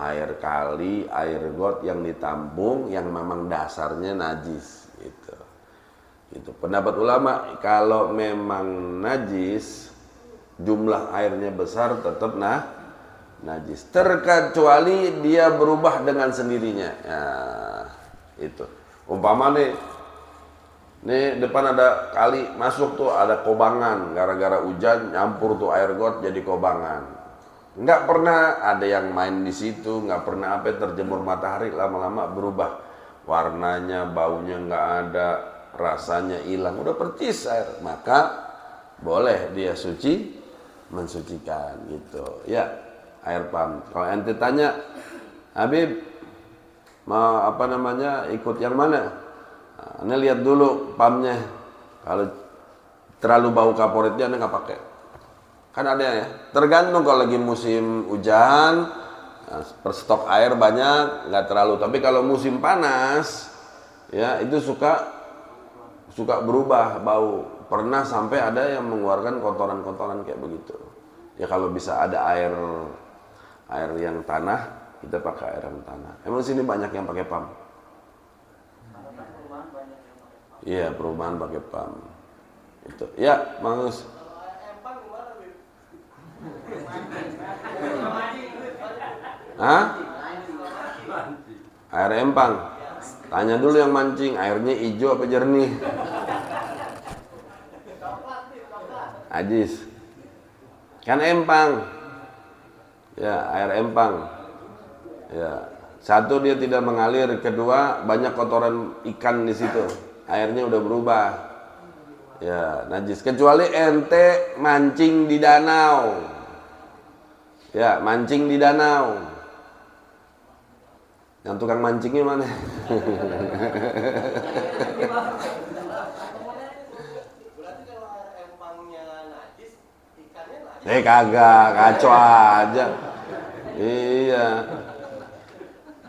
air kali, air got yang ditampung yang memang dasarnya najis gitu. Itu pendapat ulama, kalau memang najis jumlah airnya besar tetap najis, terkecuali dia berubah dengan sendirinya. Ya, itu umpama nih depan ada kali masuk tuh ada kobangan, gara-gara hujan nyampur tuh air got jadi kobangan. Nggak pernah ada yang main di situ, nggak pernah terjemur matahari, lama-lama berubah warnanya, baunya nggak ada, rasanya hilang, udah percis air, maka boleh dia mensucikan gitu ya, air pam. Kalau ente tanya, Habib mau apa namanya ikut yang mana, ane lihat dulu pamnya, kalau terlalu bau kaporitnya ane nggak pakai, kan ada ya, tergantung. Kalau lagi musim hujan perstok air banyak nggak terlalu, tapi kalau musim panas ya itu suka berubah bau. Pernah sampai ada yang mengeluarkan kotoran-kotoran kayak begitu. Ya kalau bisa ada air yang tanah, kita pakai air yang tanah. Emang sini banyak yang pakai pam? Iya, perumahan pakai pam. Itu. Ya, Mangus. Hah? Air empang. Tanya dulu yang mancing, airnya hijau apa jernih? Najis. Kan empang. Ya, air empang. Ya. Satu, dia tidak mengalir, kedua banyak kotoran ikan di situ. Airnya udah berubah. Ya, najis. Kecuali ente mancing di danau. Ya, mancing di danau. Yang tukang mancingnya mana? Berarti kalau air empangnya najis, ikannya najis. Kagak, kacau aja. Iya.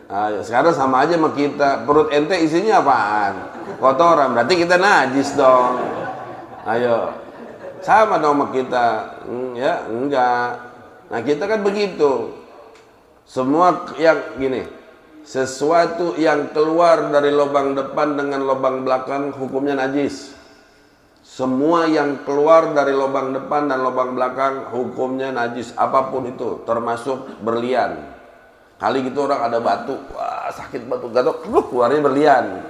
Ayo, sekarang sama aja sama kita. Perut ente isinya apaan? Kotoran, berarti kita najis dong. Ayo, sama dong sama kita. Ya, enggak. Nah, kita kan begitu. Semua yang gini, sesuatu yang keluar dari lubang depan dengan lubang belakang hukumnya najis. Semua yang keluar dari lubang depan dan lubang belakang hukumnya najis, apapun itu, termasuk berlian. Kali gitu orang ada batu, wah sakit batu, gatok, keluarnya berlian.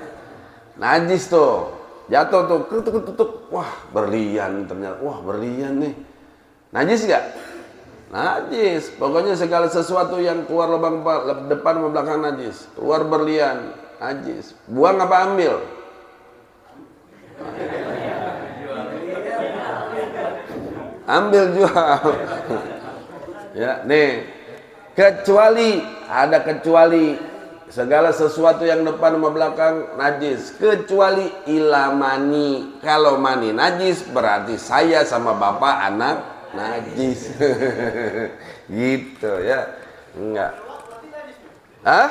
Najis tuh, jatuh tuh, ketuk, wah berlian ternyata, wah berlian nih. Najis gak? Najis. Pokoknya segala sesuatu yang keluar lubang depan dan belakang najis. Keluar berlian, najis. Buang apa ambil? Ambil jual. Ya, nih. Kecuali, ada kecuali, segala sesuatu yang depan sama belakang najis, kecuali ilamani. Kalau mani najis berarti saya sama bapak anak najis. Gitu ya. Enggak. Hah?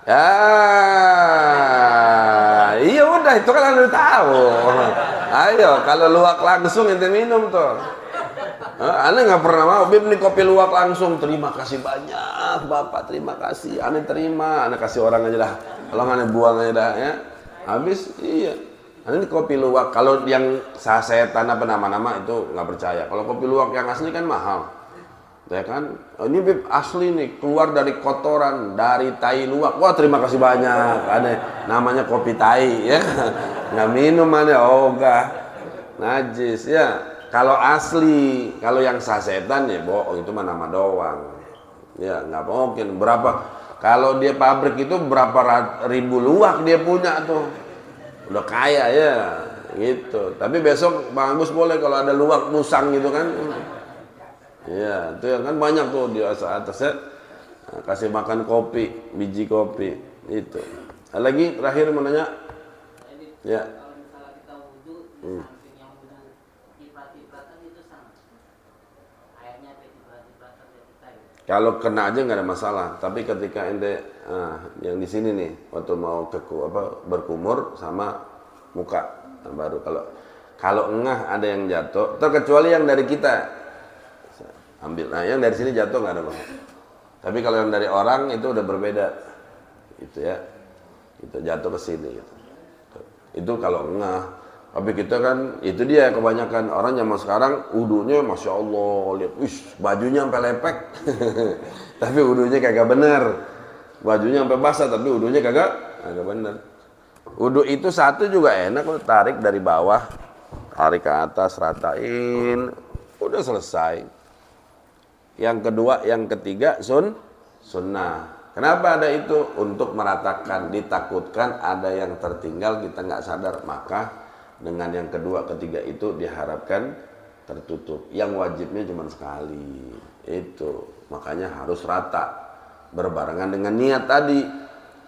Ya. Iya udah, itu kan Anda tahu. Ayo, kalau luwak langsung ente minum tuh. Ane nggak pernah mau, Bib nih kopi luwak langsung. Terima kasih banyak Bapak, terima kasih. Ane terima, Ane kasih orang aja dah. Kalau Ane buang aja dah ya. Habis, iya. Ane ini kopi luwak. Kalau yang sasetan apa nama-nama itu nggak percaya. Kalau kopi luwak yang asli kan mahal, ya kan? Ini Bib asli nih, keluar dari kotoran, dari tai luwak. Wah terima kasih banyak. Ane namanya kopi tai ya. Nggak minum Ane, ogah, najis ya. Kalau asli, kalau yang sasetan ya bohong, itu mah nama doang. Ya nggak mungkin. Berapa? Kalau dia pabrik itu berapa ribu luwak dia punya tuh. Udah kaya ya, gitu. Tapi besok Bang Agus boleh kalau ada luwak musang gitu kan. Ya, itu kan banyak tuh di atasnya. Nah, kasih makan kopi, biji kopi, itu. Lagi terakhir mau nanya. Ya. Kalau misalnya kita wudhu, samping yang wudhu ciprat-cipratan itu sama. Airnya ciprat-cipratan dari kita ya. Kalau kena aja nggak ada masalah. Tapi ketika ente yang di sini nih, waktu mau berkumur sama muka, nah, baru kalau engah ada yang jatuh, terkecuali yang dari kita ambil. Nah, yang dari sini jatuh nggak ada masalah. Tapi kalau yang dari orang itu udah berbeda, gitu ya. Itu jatuh ke sini gitu. Itu kalau engah. Tapi kita kan, itu dia kebanyakan orang zaman sekarang wudunya Masya Allah, lihat, bajunya sampai lepek. Tapi wudunya kagak bener. Bajunya sampai basah, tapi wudunya kagak bener. Wudu itu satu juga enak, lo tarik dari bawah, tarik ke atas, ratain, udah selesai. Yang kedua, yang ketiga, sunnah. Kenapa ada itu? Untuk meratakan, ditakutkan ada yang tertinggal, kita nggak sadar, maka dengan yang kedua, ketiga itu diharapkan tertutup. Yang wajibnya cuma sekali. Itu makanya harus rata, berbarengan dengan niat tadi.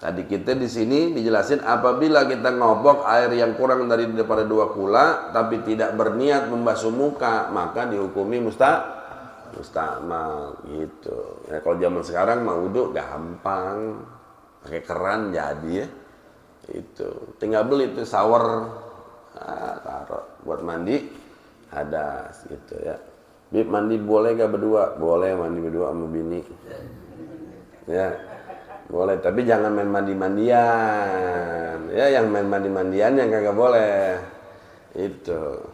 Tadi kita di sini dijelasin apabila kita ngobok air yang kurang daripada 2 kula, tapi tidak berniat membasuh muka, maka dihukumi mustamal gitu. Ya, kalau zaman sekarang mau wudu gampang, pakai keran jadi ya. Itu tinggal beli itu shower. Taruh buat mandi hadas gitu ya. Bib mandi boleh gak berdua? Boleh mandi berdua sama bini. Ya. Boleh, tapi jangan main mandi-mandian. Ya, yang main mandi-mandian yang kagak boleh. Itu.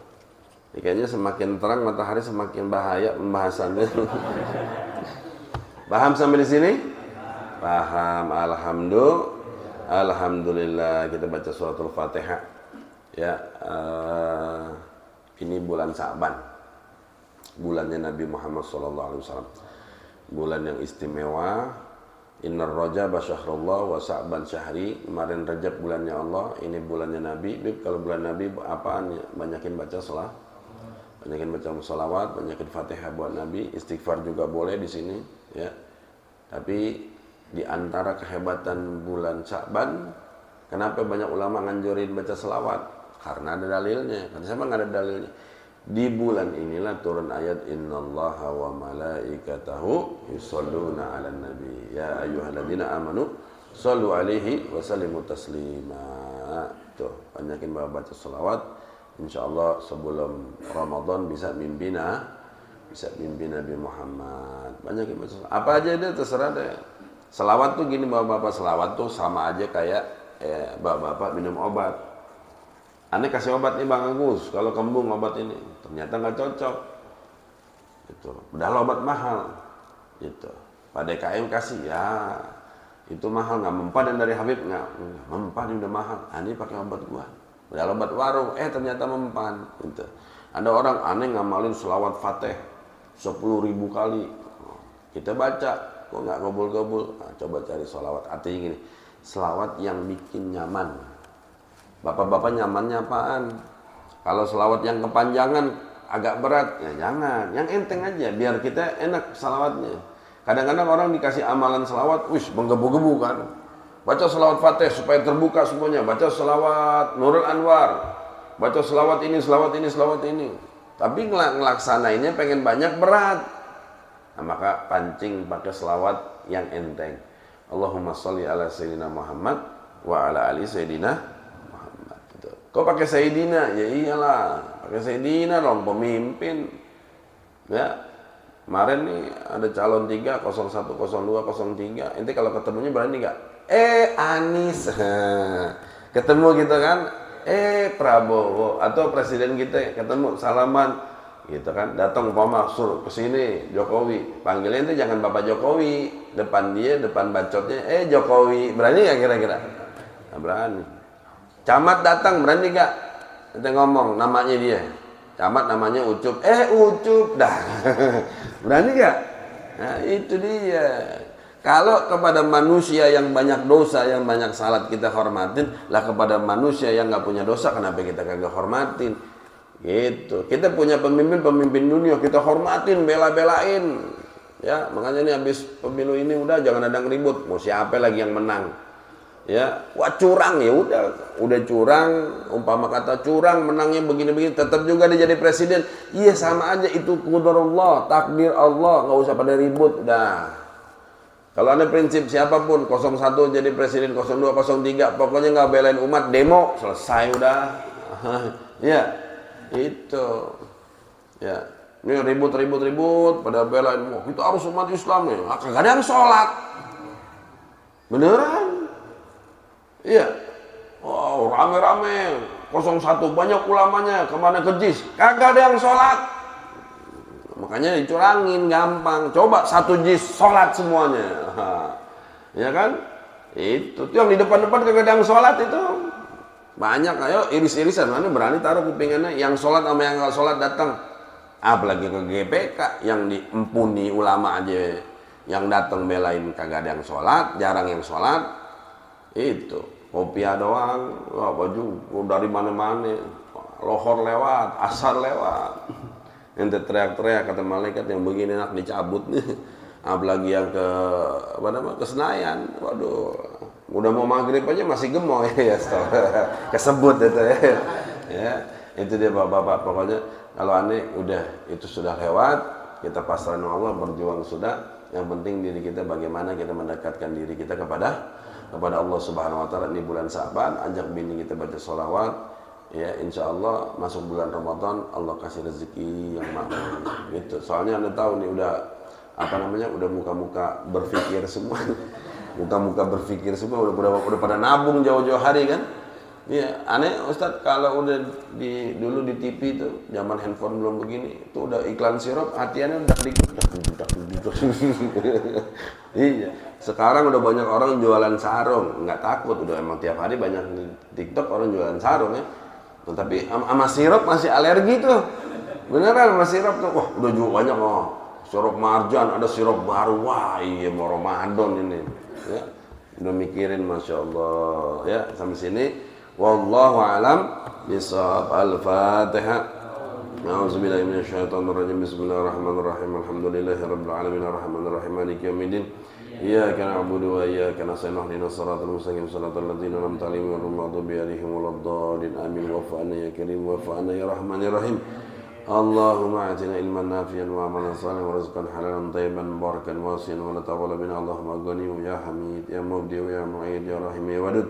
Ya, kayaknya semakin terang matahari semakin bahaya pembahasannya. Paham sampai di sini? Paham, alhamdulillah. Alhamdulillah kita baca suratul Fatihah. Ya, ini bulan Sa'ban. Bulannya Nabi Muhammad SAW. Bulan yang istimewa. Innar Rajab syahrullah wa Sa'ban syahri. Kemarin Rajab bulannya Allah, ini bulannya Nabi. Kalau bulan Nabi apaan? Banyakin baca salat. Banyakin baca sholawat, banyakin Fatihah buat Nabi, istighfar juga boleh di sini, ya. Tapi di antara kehebatan bulan Sya'ban, kenapa banyak ulama nganjurin baca sholawat? Karena ada dalilnya. Kan siapa nggak ada dalilnya? Di bulan inilah turun ayat Innallaha wa malaikatahu yusholluna 'alan nabi ya ayyuhalladzina amanu shollu 'alaihi wa sallimu taslima. Tuh, banyakin baca sholawat. Insyaallah sebelum Ramadan bisa mimpi Nabi Muhammad. Banyak yang baca. Apa aja deh terserah deh. Selawat tuh gini bapak-bapak, selawat tuh sama aja kayak bapak-bapak minum obat. Aneh kasih obat nih Bang Agus, kalau kembung obat ini ternyata nggak cocok. Itu padahal obat mahal. Gitu. Pak DKM kasih ya itu mahal nggak mempan dari Habib nggak mempan udah mahal. Ini pakai obat gua. Udah obat warung, ternyata mempan. Gitu. Ada orang aneh ngamalin selawat Fatih 10.000 kali. Kita baca, kok nggak gobul-gobul. Nah, coba cari selawat. Artinya gini, selawat yang bikin nyaman. Bapak-bapak nyamannya apaan? Kalau selawat yang kepanjangan agak berat, ya jangan. Yang enteng aja, biar kita enak selawatnya. Kadang-kadang orang dikasih amalan selawat, menggebu-gebu kan. Baca selawat Fatih supaya terbuka semuanya. Baca selawat Nurul Anwar. Baca selawat ini, selawat ini, selawat ini. Tapi ngelaksanainnya pengen banyak berat. Nah, maka pancing pakai selawat yang enteng. Allahumma sholli ala Sayyidina Muhammad wa ala ali Sayyidina Muhammad. Gitu. Kok pakai Sayyidina? Ya iyalah. Pakai Sayyidina dong, pemimpin. Ya. Kemarin nih ada calon 3, 01, 02, 03. Ente kalau ketemunya berani nggak? Anies ketemu gitu kan, Prabowo atau presiden kita ketemu salaman gitu kan, datang umpama suruh ke sini Jokowi, panggilnya itu jangan Bapak Jokowi, depan dia, depan bacotnya Jokowi, berani nggak kira-kira? Nah, berani. Camat datang berani nggak? Kita ngomong namanya dia, camat namanya Ucup, Ucup dah, berani nggak? Nah itu dia. Kalau kepada manusia yang banyak dosa, yang banyak salat kita hormatin, lah kepada manusia yang nggak punya dosa, kenapa kita kagak hormatin? Gitu. Kita punya pemimpin dunia, kita hormatin, bela-belain. Ya, makanya ini habis pemilu ini udah jangan ada ribut. Mau siapa lagi yang menang? Ya, wah curang ya udah curang. Umpama kata curang, menangnya begini-begini, tetap juga dia jadi presiden. Iya sama aja itu qadarullah, takdir Allah, nggak usah pada ribut, dah. Kalau ada prinsip siapapun 01 jadi presiden, 02, 03 pokoknya nggak belain umat, demo selesai udah. Ya itu ya ini ribut pada belain kita harus umat Islam nih, kagak ada yang sholat beneran. Iya, wow rame-rame 01 banyak ulamanya kemana ke JIS, kagak ada yang sholat. Makanya dicurangin gampang. Coba 1 JIS sholat semuanya. Ya kan? Itu yang di depan-depan kagak ada yang sholat itu. Banyak, ayo iris-irisan. Mana berani taruh kupingannya. Yang sholat sama yang nggak sholat datang. Apalagi ke GPK yang diempuni ulama aja. Yang datang belain kagak ada yang sholat, jarang yang sholat. Itu kopiah doang. Wah, baju dari mana-mana. Lohor lewat, asar lewat. Ente teriak-teriak kata malaikat yang begini enak dicabut nih. Apalagi yang ke Senayan. Waduh, udah mau maghrib aja masih gemoy ya. Kesebut itu ya. Ya, itu dia Bapak-bapak. Pokoknya kalau aneh udah itu sudah lewat, kita pasrahkan Allah, berjuang sudah. Yang penting diri kita bagaimana kita mendekatkan diri kita kepada Allah Subhanahu wa taala. Ini bulan Sa'ban, ajak bini kita baca sholawat. Ya, insya Allah masuk bulan Ramadan Allah kasih rezeki yang makmur gitu. Soalnya Anda tahu nih udah udah muka-muka berpikir semua. Muka-muka berpikir semua udah pada nabung jauh-jauh hari kan. Iya, aneh Ustadz kalau udah dulu di TV tuh zaman handphone belum begini, itu udah iklan sirup, hatiannya udah Iya, sekarang udah banyak orang jualan sarung, nggak takut, udah emang tiap hari banyak di TikTok orang jualan sarung ya. Nah, tapi sama sirup masih alergi tuh, beneran sama sirup tuh, wah udah juga banyak sirup marjan, ada sirup baru, wah iya mau Ramadan ini, ya. Udah mikirin, masya Allah ya. Sampai sini. Wallahu alam bisawab. Al-Fatihah. A'udzubillahi minasyaitonir rajim. Bismillahirrahmanirrahim. Alhamdulillahirabbil alamin arrahmanir rahim maliki yaumiddin. Iyyaka na'budu wa iyyaka nasta'in ihdinas siratal mustaqim siratal ladzina an'amta 'alaihim ghairil maghdubi 'alaihim waladdallin. Amin. Wa'fu 'anna ya karim wa'fu 'anna ya rahmanir rahim. Allahumma atina ilman nafi'an wa amalan salihan wa rizqan halalan tayyiban mubarakan wasi'an wa la taqabbal minna Allahumma ghani ya hamid ya mubdi ya mu'id ya rahim ya wadud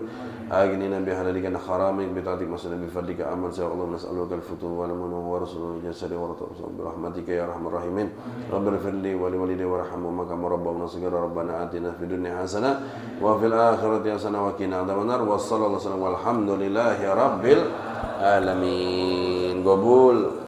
aghnina bi halalika an haramik bi ta'atik masna bi fadlika aman sa Allah nas'aluka al-futuh wal amana wa rasulul jasadi wa rasul bi rahmatika ya arhamar rahimin rabbir firli wa li walidayya warhamhuma kama rabbawna saghira rabbana atina fid dunya hasanah wa fil akhirati hasanah wa qina adzabannar wa sallallahu alaihi wasallam walhamdulillahi rabbil alamin. Qabul.